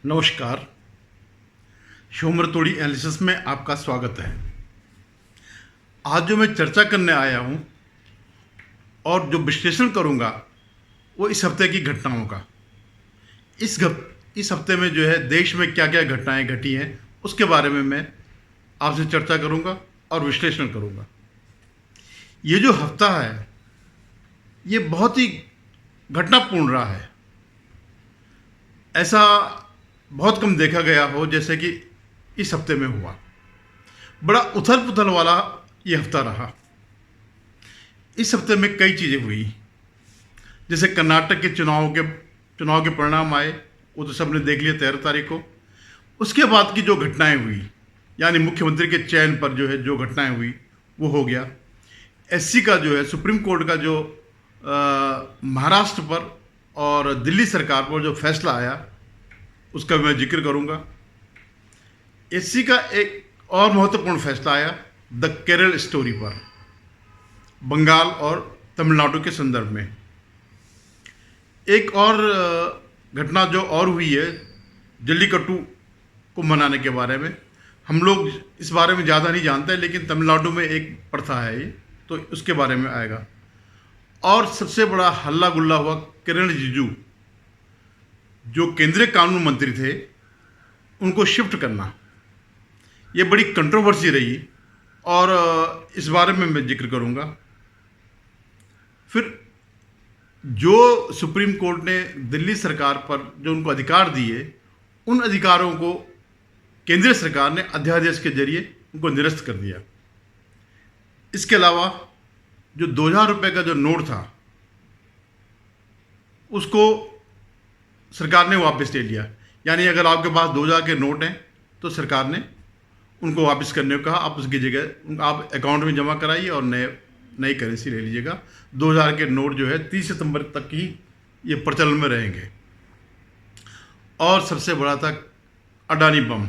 नमस्कार। शोमरतोड़ी एनालिसिस में आपका स्वागत है। आज जो मैं चर्चा करने आया हूं और जो विश्लेषण करूंगा वो इस हफ्ते की घटनाओं का। इस हफ्ते में जो है देश में क्या क्या घटनाएं घटी हैं उसके बारे में मैं आपसे चर्चा करूंगा और विश्लेषण करूंगा। ये जो हफ्ता है ये बहुत ही घटनापूर्ण रहा है। ऐसा बहुत कम देखा गया हो जैसे कि इस हफ्ते में हुआ। बड़ा उथल पुथल वाला ये हफ्ता रहा। इस हफ्ते में कई चीज़ें हुई, जैसे कर्नाटक के चुनाव के परिणाम आए, वो तो सबने देख लिया 13 तारीख को। उसके बाद की जो घटनाएं हुई, यानी मुख्यमंत्री के चयन पर जो घटनाएं हुई वो हो गया। एससी का जो है सुप्रीम कोर्ट का जो महाराष्ट्र पर और दिल्ली सरकार पर जो फैसला आया उसका मैं जिक्र करूंगा। एससी का एक और महत्वपूर्ण फैसला आया द केरल स्टोरी पर, बंगाल और तमिलनाडु के संदर्भ में। एक और घटना जो और हुई है जल्लीकट्टू को मनाने के बारे में। हम लोग इस बारे में ज़्यादा नहीं जानते, लेकिन तमिलनाडु में एक प्रथा है ये, तो उसके बारे में आएगा। और सबसे बड़ा हल्ला गुल्ला हुआ किरण रिजिजू, जो केंद्रीय कानून मंत्री थे, उनको शिफ्ट करना। ये बड़ी कंट्रोवर्सी रही और इस बारे में मैं जिक्र करूंगा। फिर जो सुप्रीम कोर्ट ने दिल्ली सरकार पर जो उनको अधिकार दिए, उन अधिकारों को केंद्रीय सरकार ने अध्यादेश के जरिए उनको निरस्त कर दिया। इसके अलावा जो 2000 रुपये का जो नोट था उसको सरकार ने वापस ले लिया। यानी अगर आपके पास 2000 के नोट हैं तो सरकार ने उनको वापस करने को कहा। आप उसकी जगह आप अकाउंट में जमा कराइए और नई करेंसी ले लीजिएगा। 2000 के नोट जो है 30 सितंबर तक ही ये प्रचलन में रहेंगे। और सबसे बड़ा था अडानी बम।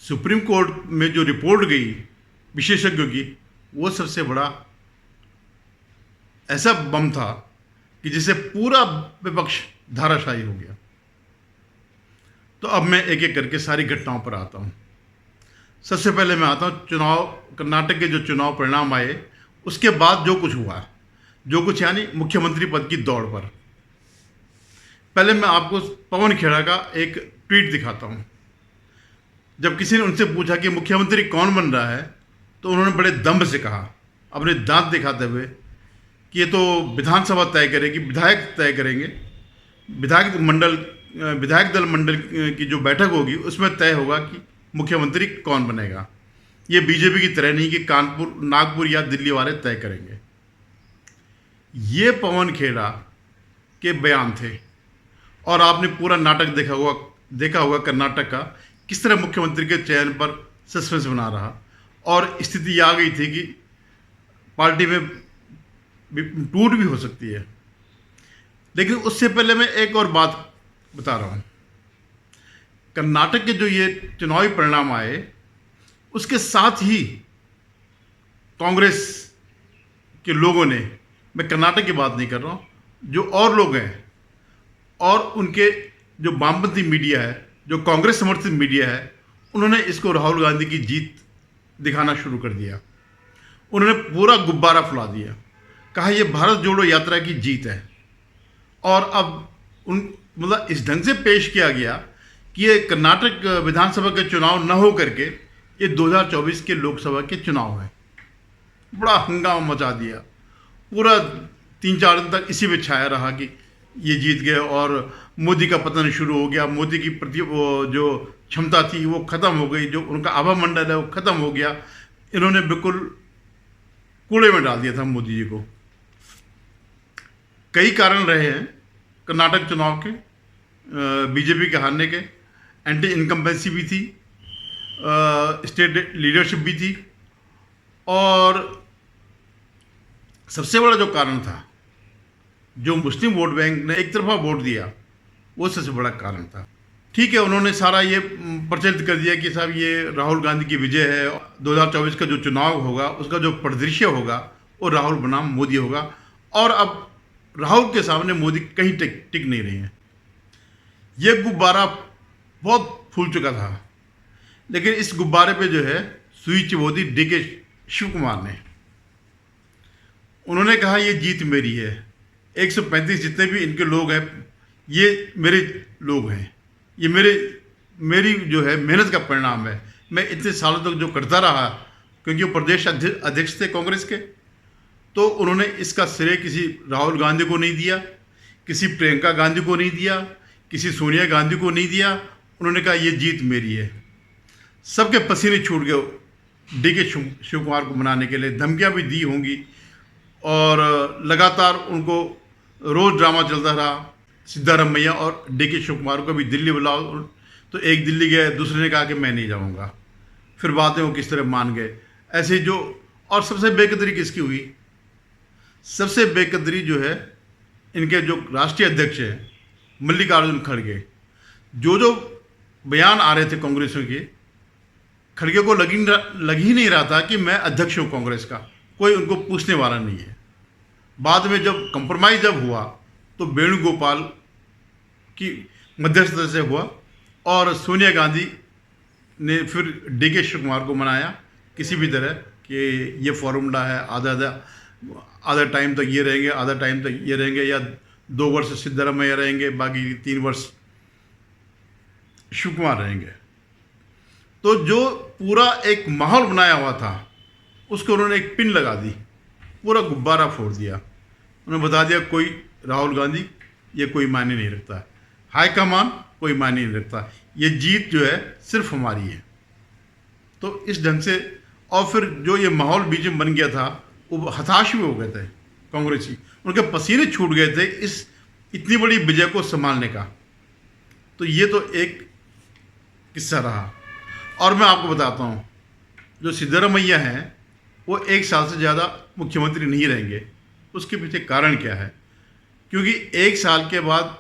सुप्रीम कोर्ट में जो रिपोर्ट गई विशेषज्ञों की, वो सबसे बड़ा ऐसा बम था कि जिसे पूरा विपक्ष धाराशायी हो गया। तो अब मैं एक एक करके सारी घटनाओं पर आता हूं। सबसे पहले मैं आता हूं कर्नाटक के जो चुनाव परिणाम आए उसके बाद जो कुछ यानी मुख्यमंत्री पद की दौड़ पर। पहले मैं आपको पवन खेड़ा का एक ट्वीट दिखाता हूं। जब किसी ने उनसे पूछा कि मुख्यमंत्री कौन बन रहा है, तो उन्होंने बड़े दम्भ से कहा, अपने दांत दिखाते हुए, कि ये तो विधानसभा तय करेगी, विधायक तय करेंगे। विधायक दल मंडल की जो बैठक होगी उसमें तय होगा कि मुख्यमंत्री कौन बनेगा। ये बीजेपी की तरह नहीं कि कानपुर, नागपुर या दिल्ली वाले तय करेंगे। ये पवन खेड़ा के बयान थे। और आपने पूरा नाटक देखा होगा कर्नाटक का, किस तरह मुख्यमंत्री के चयन पर सस्पेंस बना रहा और स्थिति आ गई थी कि पार्टी में टूट भी हो सकती है। लेकिन उससे पहले मैं एक और बात बता रहा हूं। कर्नाटक के जो ये चुनावी परिणाम आए उसके साथ ही कांग्रेस के लोगों ने, मैं कर्नाटक की बात नहीं कर रहा हूं, जो और लोग हैं और उनके जो वामपंथी मीडिया है, जो कांग्रेस समर्थित मीडिया है, उन्होंने इसको राहुल गांधी की जीत दिखाना शुरू कर दिया। उन्होंने पूरा गुब्बारा फुला दिया, कहा यह भारत जोड़ो यात्रा की जीत है। और अब मतलब इस ढंग से पेश किया गया कि ये कर्नाटक विधानसभा के चुनाव न हो करके ये 2024 के लोकसभा के चुनाव हैं। बड़ा हंगामा मचा दिया। पूरा 3-4 दिन तक इसी में छाया रहा कि ये जीत गए और मोदी का पतन शुरू हो गया। मोदी की वो जो क्षमता थी वो खत्म हो गई, जो उनका आभा मंडल है वो खत्म हो गया। इन्होंने बिल्कुल कूड़े में डाल दिया था मोदी जी को। कई कारण रहे हैं कर्नाटक चुनाव के, बीजेपी के हारने के। एंटी इनकम्बेंसी भी थी, स्टेट लीडरशिप भी थी, और सबसे बड़ा जो कारण था, जो मुस्लिम वोट बैंक ने एक तरफा वोट दिया, वो सबसे बड़ा कारण था। ठीक है, उन्होंने सारा ये प्रचलित कर दिया कि साहब ये राहुल गांधी की विजय है। 2024 का जो चुनाव होगा उसका जो परिदृश्य होगा वो राहुल बनाम मोदी होगा। और अब राहुल के सामने मोदी कहीं टिक नहीं रही हैं। ये गुब्बारा बहुत फूल चुका था, लेकिन इस गुब्बारे पे जो है सुई चिबो दी डीके शिव कुमार ने। उन्होंने कहा ये जीत मेरी है, 135 जितने भी इनके लोग हैं ये मेरे लोग हैं, ये मेरी जो है मेहनत का परिणाम है। मैं इतने सालों तक जो करता रहा, क्योंकि वो प्रदेश अध्यक्ष थे कांग्रेस के, तो उन्होंने इसका श्रेय किसी राहुल गांधी को नहीं दिया, किसी प्रियंका गांधी को नहीं दिया, किसी सोनिया गांधी को नहीं दिया। उन्होंने कहा ये जीत मेरी है। सबके पसीने छूट गए डीके शिव कुमार को मनाने के लिए, धमकियां भी दी होंगी और लगातार उनको रोज़ ड्रामा चलता रहा। सिद्धारमैया और डीके शिव कुमार को भी दिल्ली बुलाओ, तो एक दिल्ली गए, दूसरे ने कहा कि मैं नहीं जाऊंगा। फिर बातें वो किस तरह मान गए ऐसे जो। और सबसे बेकदरी किसकी हुई? सबसे बेकदरी जो है इनके जो राष्ट्रीय अध्यक्ष हैं मल्लिकार्जुन खड़गे। जो बयान आ रहे थे कांग्रेसियों के, खड़गे को लग ही नहीं रहा था कि मैं अध्यक्ष हूँ कांग्रेस का, कोई उनको पूछने वाला नहीं है। बाद में जब कंप्रोमाइज जब हुआ तो वेणुगोपाल की मध्यस्थता से हुआ और सोनिया गांधी ने फिर डीके शिव कुमार को मनाया किसी भी तरह कि ये फॉर्मूला है, आधा टाइम तक ये रहेंगे, आधा टाइम तक ये रहेंगे, या 2 वर्ष सिद्धारमैया रहेंगे, बाकी 3 वर्ष शिव कुमार रहेंगे। तो जो पूरा एक माहौल बनाया हुआ था उसको उन्होंने एक पिन लगा दी, पूरा गुब्बारा फोड़ दिया। उन्होंने बता दिया कोई राहुल गांधी ये कोई मायने नहीं रखता, हाईकमान कोई मायने नहीं रखता, ये जीत जो है सिर्फ हमारी है। तो इस ढंग से, और फिर जो ये माहौल बीच में बन गया था, वो हताश भी हो गए थे कांग्रेसी, उनके पसीने छूट गए थे इस इतनी बड़ी विजय को संभालने का। तो ये तो एक किस्सा रहा। और मैं आपको बताता हूँ, जो सिद्धारमैया हैं वो 1 साल से ज़्यादा मुख्यमंत्री नहीं रहेंगे। उसके पीछे कारण क्या है? क्योंकि 1 साल के बाद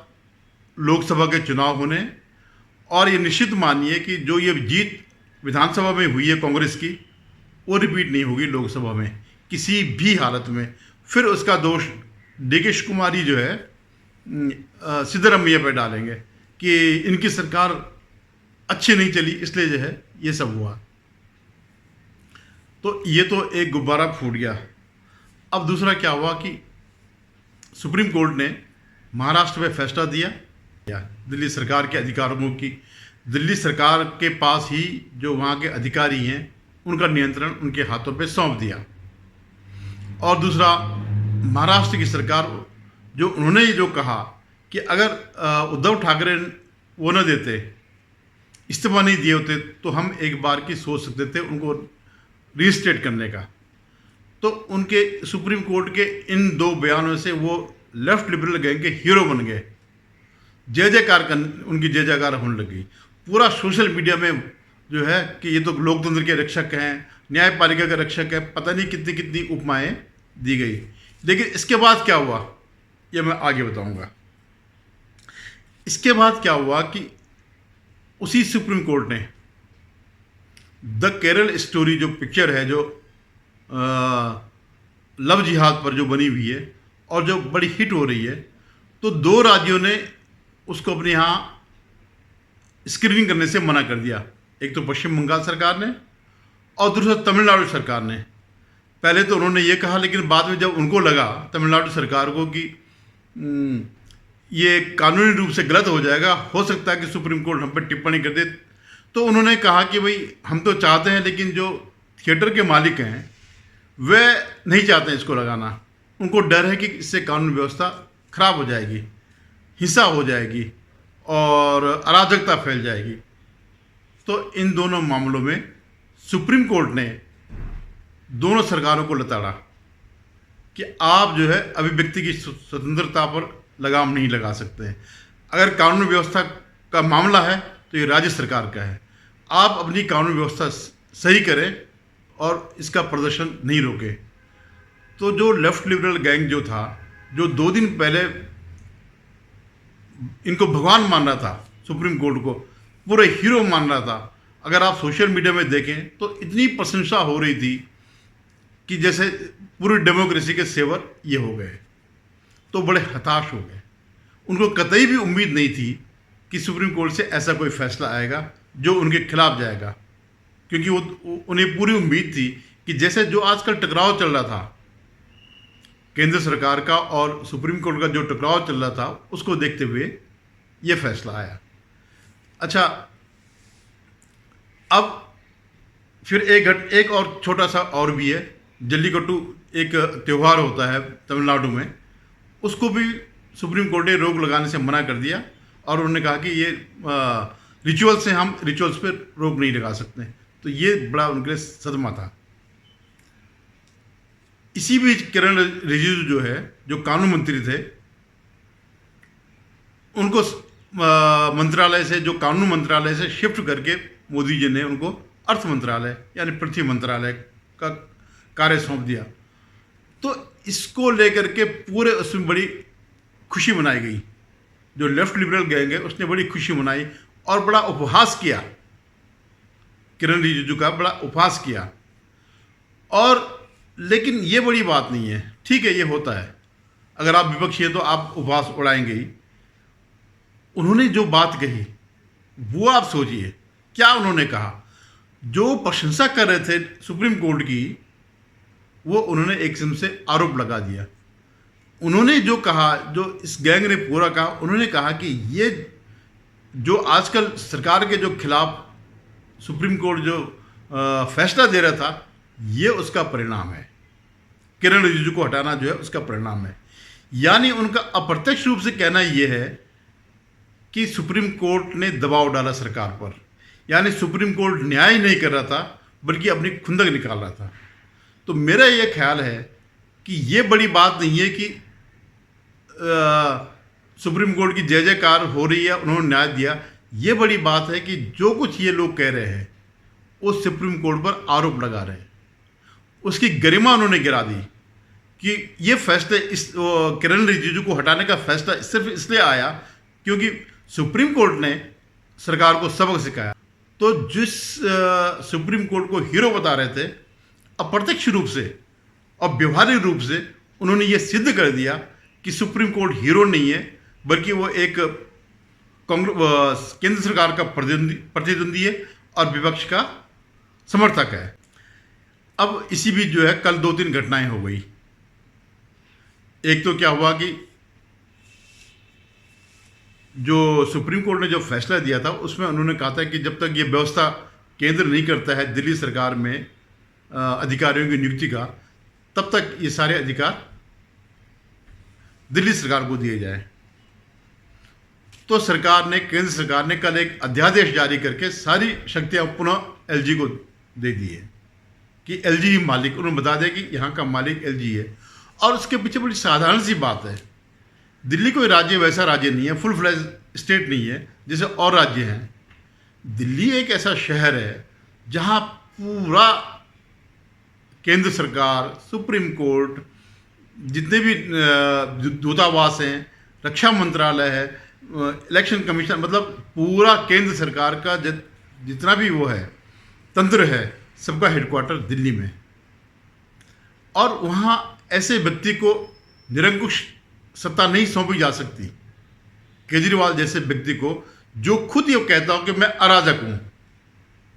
लोकसभा के चुनाव होने, और ये निश्चित मानिए कि जो ये जीत विधानसभा में हुई है कांग्रेस की, वो रिपीट नहीं होगी लोकसभा में किसी भी हालत में। फिर उसका दोष डीके शिव कुमार ही जो है सिद्धारमैया पर डालेंगे कि इनकी सरकार अच्छी नहीं चली, इसलिए जो है ये सब हुआ। तो ये तो एक गुब्बारा फूट गया। अब दूसरा क्या हुआ कि सुप्रीम कोर्ट ने महाराष्ट्र में फैसला दिया, दिल्ली सरकार के अधिकारों की, दिल्ली सरकार के पास ही जो वहाँ के अधिकारी हैं उनका नियंत्रण उनके हाथों पे सौंप दिया। और दूसरा, महाराष्ट्र की सरकार जो उन्होंने जो कहा कि अगर उद्धव ठाकरे वो न देते, इस्तीफा नहीं दिए होते, तो हम एक बार की सोच सकते थे उनको रीस्टेट करने का। तो उनके सुप्रीम कोर्ट के इन 2 बयानों से वो लेफ्ट लिबरल गैंग के हीरो बन गए। जय जयकार उनकी जय जयकार होने लगी। पूरा सोशल मीडिया में जो है कि ये तो लोकतंत्र के रक्षक हैं, न्यायपालिका के रक्षक हैं, पता नहीं कितनी कितनी उपमाएं दी गई। लेकिन इसके बाद क्या हुआ ये मैं आगे बताऊंगा। इसके बाद क्या हुआ कि उसी सुप्रीम कोर्ट ने द केरल स्टोरी जो पिक्चर है, जो लव जिहाद पर जो बनी हुई है और जो बड़ी हिट हो रही है, तो 2 राज्यों ने उसको अपने यहाँ स्क्रीनिंग करने से मना कर दिया। एक तो पश्चिम बंगाल सरकार ने और दूसरा तमिलनाडु सरकार ने। पहले तो उन्होंने ये कहा, लेकिन बाद में जब उनको लगा तमिलनाडु सरकार को कि ये कानूनी रूप से गलत हो जाएगा, हो सकता है कि सुप्रीम कोर्ट हम पर टिप्पणी कर दे, तो उन्होंने कहा कि भाई हम तो चाहते हैं, लेकिन जो थिएटर के मालिक हैं वे नहीं चाहते हैं इसको लगाना। उनको डर है कि इससे कानून व्यवस्था खराब हो जाएगी, हिंसा हो जाएगी और अराजकता फैल जाएगी। तो इन दोनों मामलों में सुप्रीम कोर्ट ने दोनों सरकारों को लताड़ा कि आप जो है अभिव्यक्ति की स्वतंत्रता पर लगाम नहीं लगा सकते हैं। अगर कानून व्यवस्था का मामला है तो ये राज्य सरकार का है। आप अपनी कानून व्यवस्था सही करें और इसका प्रदर्शन नहीं रोके। तो जो लेफ्ट लिबरल गैंग जो था, जो 2 दिन पहले इनको भगवान मान रहा था, सुप्रीम कोर्ट को पूरे हीरो मान रहा था, अगर आप सोशल मीडिया में देखें तो इतनी प्रशंसा हो रही थी कि जैसे पूरी डेमोक्रेसी के सेवर ये हो गए। तो बड़े हताश हो गए। उनको कतई भी उम्मीद नहीं थी कि सुप्रीम कोर्ट से ऐसा कोई फैसला आएगा जो उनके खिलाफ जाएगा, क्योंकि उन्हें पूरी उम्मीद थी कि जैसे जो आजकल टकराव चल रहा था केंद्र सरकार का और सुप्रीम कोर्ट का, जो टकराव चल रहा था उसको देखते हुए ये फैसला आया। अच्छा, अब फिर एक और छोटा सा और भी है। जल्लीकट्टू एक त्यौहार होता है तमिलनाडु में, उसको भी सुप्रीम कोर्ट ने रोक लगाने से मना कर दिया और उन्होंने कहा कि ये रिचुअल्स हैं, हम रिचुअल्स पे रोक नहीं लगा सकते। तो ये बड़ा उनके लिए सदमा था। इसी बीच किरण रिजिजू जो है, जो कानून मंत्री थे, उनको मंत्रालय से, जो कानून मंत्रालय से शिफ्ट करके मोदी जी ने उनको अर्थ मंत्रालय यानी पृथ्वी मंत्रालय का कार्य सौंप दिया। तो इसको लेकर के पूरे उसमें बड़ी खुशी मनाई गई। जो लेफ्ट लिबरल गैंग है उसने बड़ी खुशी मनाई और बड़ा उपहास किया, किरण रिजिजू का बड़ा उपहास किया। और लेकिन ये बड़ी बात नहीं है, ठीक है, ये होता है, अगर आप विपक्षी हैं तो आप उपहास उड़ाएंगे ही। उन्होंने जो बात कही वो आप सोचिए, क्या उन्होंने कहा। जो प्रशंसा कर रहे थे सुप्रीम कोर्ट की, वो उन्होंने एक किस्म से आरोप लगा दिया। उन्होंने जो कहा, जो इस गैंग ने पूरा कहा, उन्होंने कहा कि ये जो आजकल सरकार के जो खिलाफ सुप्रीम कोर्ट जो फैसला दे रहा था, ये उसका परिणाम है। किरण रिजिजू को हटाना जो है उसका परिणाम है। यानी उनका अप्रत्यक्ष रूप से कहना यह है कि सुप्रीम कोर्ट ने दबाव डाला सरकार पर, यानी सुप्रीम कोर्ट न्याय नहीं कर रहा था बल्कि अपनी खुंदक निकाल रहा था। तो मेरा यह ख्याल है कि ये बड़ी बात नहीं है कि सुप्रीम कोर्ट की जय जयकार हो रही है, उन्होंने न्याय दिया। ये बड़ी बात है कि जो कुछ ये लोग कह रहे हैं वो सुप्रीम कोर्ट पर आरोप लगा रहे हैं, उसकी गरिमा उन्होंने गिरा दी। कि ये फैसले इस किरण रिजिजू को हटाने का फैसला सिर्फ इसलिए आया क्योंकि सुप्रीम कोर्ट ने सरकार को सबक सिखाया। तो जिस सुप्रीम कोर्ट को हीरो बता रहे थे, अप्रत्यक्ष रूप से और व्यवहारिक रूप से उन्होंने ये सिद्ध कर दिया कि सुप्रीम कोर्ट हीरो नहीं है, बल्कि वो एक केंद्र सरकार का प्रतिद्वंदी है और विपक्ष का समर्थक है। अब इसी बीच जो है कल 2-3 घटनाएं हो गई। एक तो क्या हुआ कि जो सुप्रीम कोर्ट ने जो फैसला दिया था उसमें उन्होंने कहा था कि जब तक ये व्यवस्था केंद्र नहीं करता है दिल्ली सरकार में अधिकारियों की नियुक्ति का, तब तक ये सारे अधिकार दिल्ली सरकार को दिए जाए। तो केंद्र सरकार ने कल एक अध्यादेश जारी करके सारी शक्तियां पुनः एलजी को दे दी है कि एलजी ही मालिक, उन्होंने बता दिया कि यहाँ का मालिक एलजी है। और उसके पीछे बड़ी साधारण सी बात है, दिल्ली कोई राज्य वैसा राज्य नहीं है, फुल फ्लैज स्टेट नहीं है जैसे और राज्य हैं। दिल्ली एक ऐसा शहर है जहाँ पूरा केंद्र सरकार, सुप्रीम कोर्ट, जितने भी दूतावास हैं, रक्षा मंत्रालय है, इलेक्शन कमीशन, मतलब पूरा केंद्र सरकार का जितना भी वो है तंत्र है, सबका हेडक्वार्टर दिल्ली में। और वहाँ ऐसे व्यक्ति को निरंकुश सत्ता नहीं सौंपी जा सकती। केजरीवाल जैसे व्यक्ति को, जो खुद ये कहता हो कि मैं अराजक हूँ,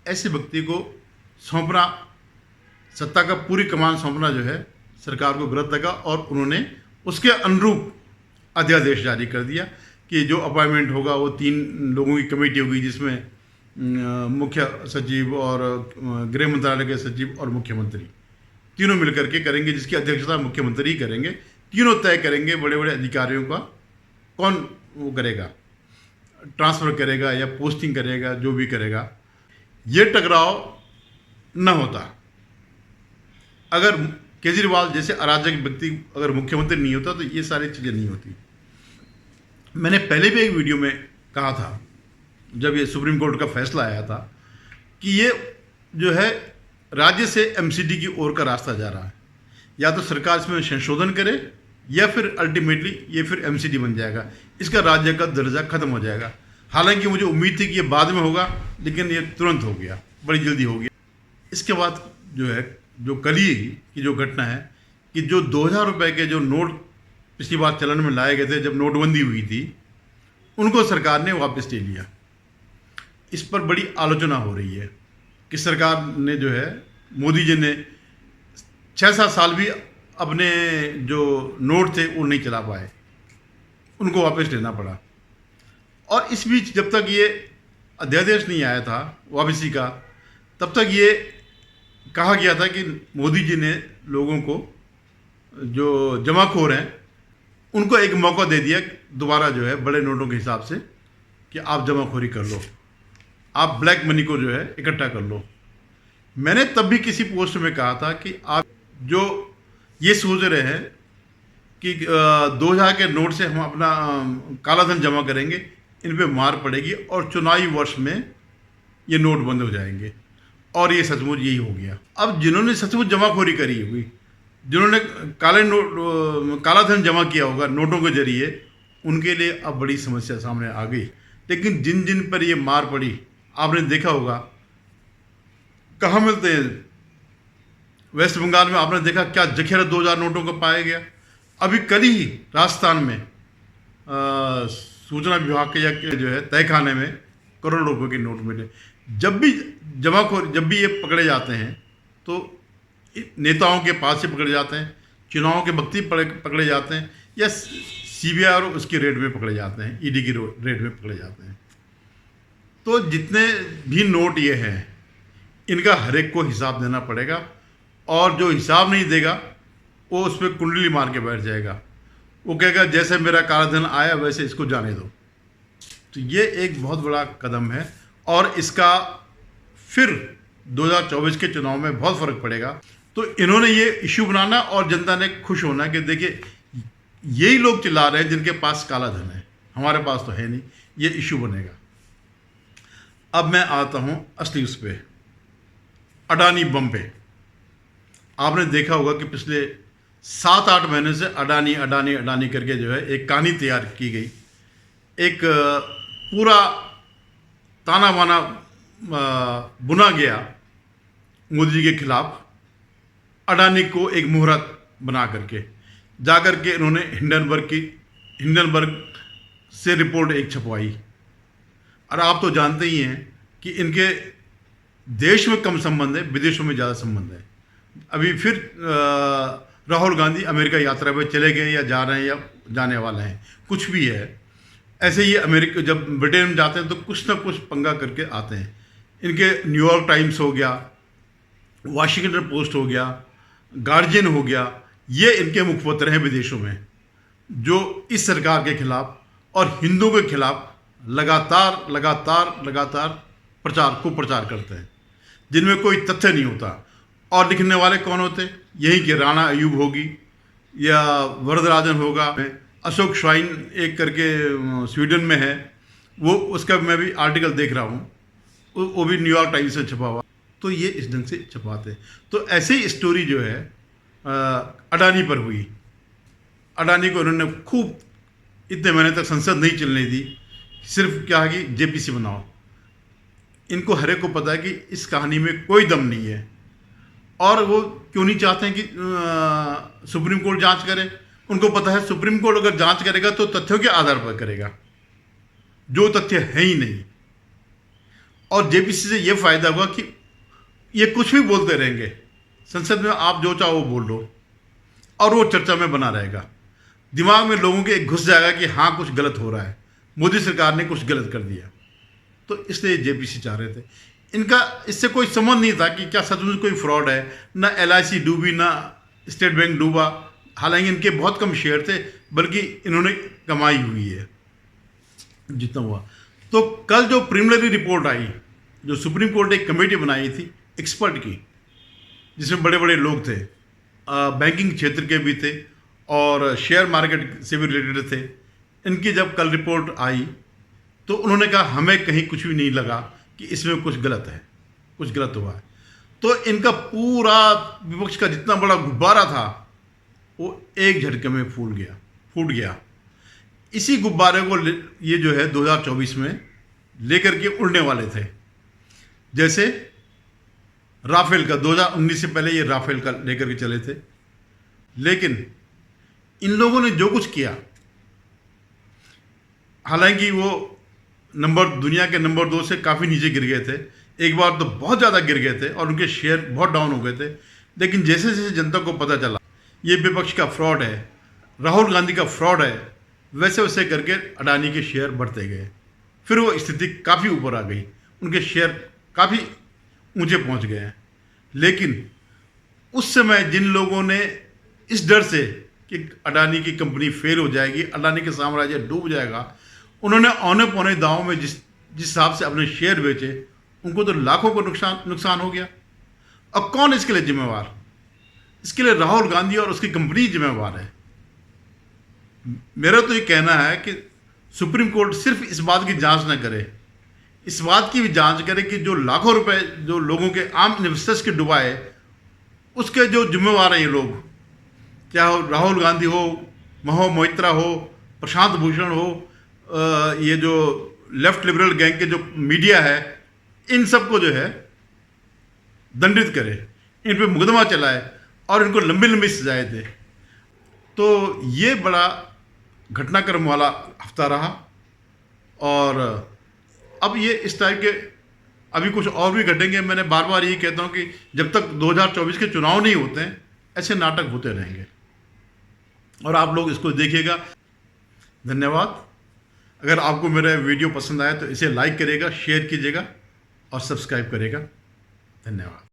ऐसे व्यक्ति को सौंपना, सत्ता का पूरी कमान सौंपना जो है सरकार को गलत लगा और उन्होंने उसके अनुरूप अध्यादेश जारी कर दिया कि जो अपॉइंटमेंट होगा वो 3 लोगों की कमेटी होगी, जिसमें मुख्य सचिव और गृह मंत्रालय के सचिव और मुख्यमंत्री तीनों मिलकर के करेंगे, जिसकी अध्यक्षता मुख्यमंत्री ही करेंगे। तीनों तय करेंगे बड़े बड़े अधिकारियों का कौन वो करेगा, ट्रांसफ़र करेगा या पोस्टिंग करेगा, जो भी करेगा। ये टकराव न होता अगर केजरीवाल जैसे अराजक व्यक्ति अगर मुख्यमंत्री नहीं होता, तो ये सारी चीज़ें नहीं होती। मैंने पहले भी एक वीडियो में कहा था, जब ये सुप्रीम कोर्ट का फैसला आया था, कि ये जो है राज्य से एमसीडी की ओर का रास्ता जा रहा है। या तो सरकार इसमें संशोधन करे या फिर अल्टीमेटली ये फिर एमसीडी बन जाएगा, इसका राज्य का दर्जा खत्म हो जाएगा। हालांकि मुझे उम्मीद थी कि ये बाद में होगा, लेकिन ये तुरंत हो गया, बड़ी जल्दी हो गया। इसके बाद जो है, जो कल ही की जो घटना है कि जो 2000 रुपये के जो नोट पिछली बार चलन में लाए गए थे जब नोटबंदी हुई थी, उनको सरकार ने वापस ले लिया। इस पर बड़ी आलोचना हो रही है कि सरकार ने जो है, मोदी जी ने 6-7 साल भी अपने जो नोट थे वो नहीं चला पाए, उनको वापस लेना पड़ा। और इस बीच जब तक ये अध्यादेश नहीं आया था वापसी का, तब तक ये कहा गया था कि मोदी जी ने लोगों को, जो जमाखोर हैं, उनको एक मौका दे दिया दोबारा जो है बड़े नोटों के हिसाब से कि आप जमाखोरी कर लो, आप ब्लैक मनी को जो है इकट्ठा कर लो। मैंने तब भी किसी पोस्ट में कहा था कि आप जो ये सोच रहे हैं कि 2000 के नोट से हम अपना काला धन जमा करेंगे, इन पे मार पड़ेगी और चुनावी वर्ष में ये नोट बंद हो जाएंगे। और ये सचमुच यही हो गया। अब जिन्होंने सचमुच जमाखोरी करी हुई, जिन्होंने काला धन जमा किया होगा नोटों के जरिए, उनके लिए अब बड़ी समस्या सामने आ गई। लेकिन जिन जिन पर ये मार पड़ी, आपने देखा होगा कहाँ मिलते हैं। वेस्ट बंगाल में आपने देखा क्या जखीरा 2000 नोटों का पाया गया। अभी कल ही राजस्थान में सूचना विभाग के या जो है तहखाने में करोड़ों रुपए के नोट मिले। जब भी जब भी ये पकड़े जाते हैं तो नेताओं के पास से पकड़े जाते हैं, चुनावों के वक्त ही पकड़े जाते हैं, या सीबीआई और उसकी रेड में पकड़े जाते हैं, ईडी की रेड में पकड़े जाते हैं। तो जितने भी नोट ये हैं, इनका हर एक को हिसाब देना पड़ेगा, और जो हिसाब नहीं देगा वो उस पर कुंडली मार के बैठ जाएगा। वो कहेगा जैसे मेरा काला धन आया वैसे इसको जाने दो। तो ये एक बहुत बड़ा कदम है, और इसका फिर 2024 के चुनाव में बहुत फ़र्क पड़ेगा। तो इन्होंने ये इशू बनाना और जनता ने खुश होना कि देखिए यही लोग चिल्ला रहे हैं जिनके पास काला धन है, हमारे पास तो है नहीं, ये इशू बनेगा। अब मैं आता हूँ असली उस पर, अडानी बम पे। आपने देखा होगा कि पिछले 7-8 महीने से अडानी अडानी अडानी करके जो है एक कहानी तैयार की गई, एक पूरा ताना बाना बुना गया मोदी जी के खिलाफ। अडानी को एक मुहूर्त बना करके जाकर के इन्होंने हिंडनबर्ग से रिपोर्ट एक छपवाई। और आप तो जानते ही हैं कि इनके देश में कम संबंध है, विदेशों में ज़्यादा संबंध है। अभी फिर राहुल गांधी अमेरिका यात्रा पे चले गए या जा रहे हैं या जाने वाले हैं, कुछ भी है। ऐसे ही अमेरिका जब ब्रिटेन में जाते हैं तो कुछ ना कुछ पंगा करके आते हैं। इनके न्यूयॉर्क टाइम्स हो गया, वाशिंगटन पोस्ट हो गया, गार्जियन हो गया, ये इनके मुखपत्र हैं विदेशों में, जो इस सरकार के खिलाफ और हिंदुओं के खिलाफ लगातार प्रचार करते हैं, जिनमें कोई तथ्य नहीं होता। और लिखने वाले कौन होते? यही कि राणा अयूब होगी या वरदराजन होगा, अशोक श्वाइन एक करके स्वीडन में है, वो उसका मैं भी आर्टिकल देख रहा हूँ, वो भी न्यूयॉर्क टाइम्स से छपा हुआ। तो ये इस ढंग से छपाते हैं। तो ऐसे ही स्टोरी जो है अडानी पर हुई। अडानी को उन्होंने खूब इतने महीने तक संसद नहीं चलने दी, सिर्फ क्या है कि जेपीसी बनाओ। इनको हर एक को पता है कि इस कहानी में कोई दम नहीं है, और वो क्यों नहीं चाहते हैं कि सुप्रीम कोर्ट जांच करे। उनको पता है सुप्रीम कोर्ट अगर जांच करेगा तो तथ्यों के आधार पर करेगा, जो तथ्य है ही नहीं। और जेपीसी से ये फायदा हुआ कि ये कुछ भी बोलते रहेंगे, संसद में आप जो चाहो वो बोल लो, और वो चर्चा में बना रहेगा। दिमाग में लोगों के घुस जाएगा कि हाँ कुछ गलत हो रहा है, मोदी सरकार ने कुछ गलत कर दिया। तो इसलिए जेपीसी चाह रहे थे। इनका इससे कोई संबंध नहीं था कि क्या सचमुच कोई फ्रॉड है। ना एलआईसी डूबी, ना स्टेट बैंक डूबा, हालांकि इनके बहुत कम शेयर थे, बल्कि इन्होंने कमाई हुई है जितना हुआ। तो कल जो प्रिलिमिनरी रिपोर्ट आई, जो सुप्रीम कोर्ट ने एक कमेटी बनाई थी एक्सपर्ट की, जिसमें बड़े बड़े लोग थे, बैंकिंग क्षेत्र के भी थे और शेयर मार्केट से भी रिलेटेड थे। इनकी जब कल रिपोर्ट आई तो उन्होंने कहा हमें कहीं कुछ भी नहीं लगा कि इसमें कुछ गलत है, कुछ गलत हुआ है। तो इनका पूरा विपक्ष का जितना बड़ा गुब्बारा था वो एक झटके में फूट गया। इसी गुब्बारे को ये जो है 2024 में लेकर के उड़ने वाले थे। जैसे राफेल का 2019 से पहले ये राफेल का लेकर के चले थे, लेकिन इन लोगों ने जो कुछ किया, हालांकि वो दुनिया के नंबर 2 से काफ़ी नीचे गिर गए थे। एक बार तो बहुत ज़्यादा गिर गए थे और उनके शेयर बहुत डाउन हो गए थे। लेकिन जैसे जैसे जनता को पता चला ये विपक्ष का फ्रॉड है, राहुल गांधी का फ्रॉड है, वैसे वैसे करके अडानी के शेयर बढ़ते गए। फिर वो स्थिति काफ़ी ऊपर आ गई, उनके शेयर काफ़ी ऊंचे पहुंच गए हैं। लेकिन उस समय जिन लोगों ने इस डर से कि अडानी की कंपनी फेल हो जाएगी, अडानी के साम्राज्य डूब जाएगा, उन्होंने औने पौने दांव में जिस हिसाब से अपने शेयर बेचे, उनको तो लाखों को नुकसान हो गया। अब कौन इसके लिए जिम्मेवार? इसके लिए राहुल गांधी और उसकी कंपनी जिम्मेवार है। मेरा तो ये कहना है कि सुप्रीम कोर्ट सिर्फ इस बात की जांच न करे, इस बात की भी जांच करे कि जो लाखों रुपए जो लोगों के आम इन्वेस्टर्स के डुबाए, उसके जो जिम्मेवार हैं ये लोग, चाहे राहुल गांधी हो, महुआ मोइत्रा हो, प्रशांत भूषण हो, ये जो लेफ्ट लिबरल गैंग के जो मीडिया है, इन सबको जो है दंडित करे, इन पे मुकदमा चलाए और इनको लंबी लंबी सजाएं दे। तो ये बड़ा घटनाक्रम वाला हफ्ता रहा। और अब ये इस टाइप के अभी कुछ और भी घटेंगे। मैंने बार बार ये कहता हूँ कि जब तक 2024 के चुनाव नहीं होते हैं, ऐसे नाटक होते रहेंगे और आप लोग इसको देखिएगा। धन्यवाद। अगर आपको मेरा वीडियो पसंद आया तो इसे लाइक करिएगा, शेयर कीजिएगा और सब्सक्राइब करिएगा। धन्यवाद।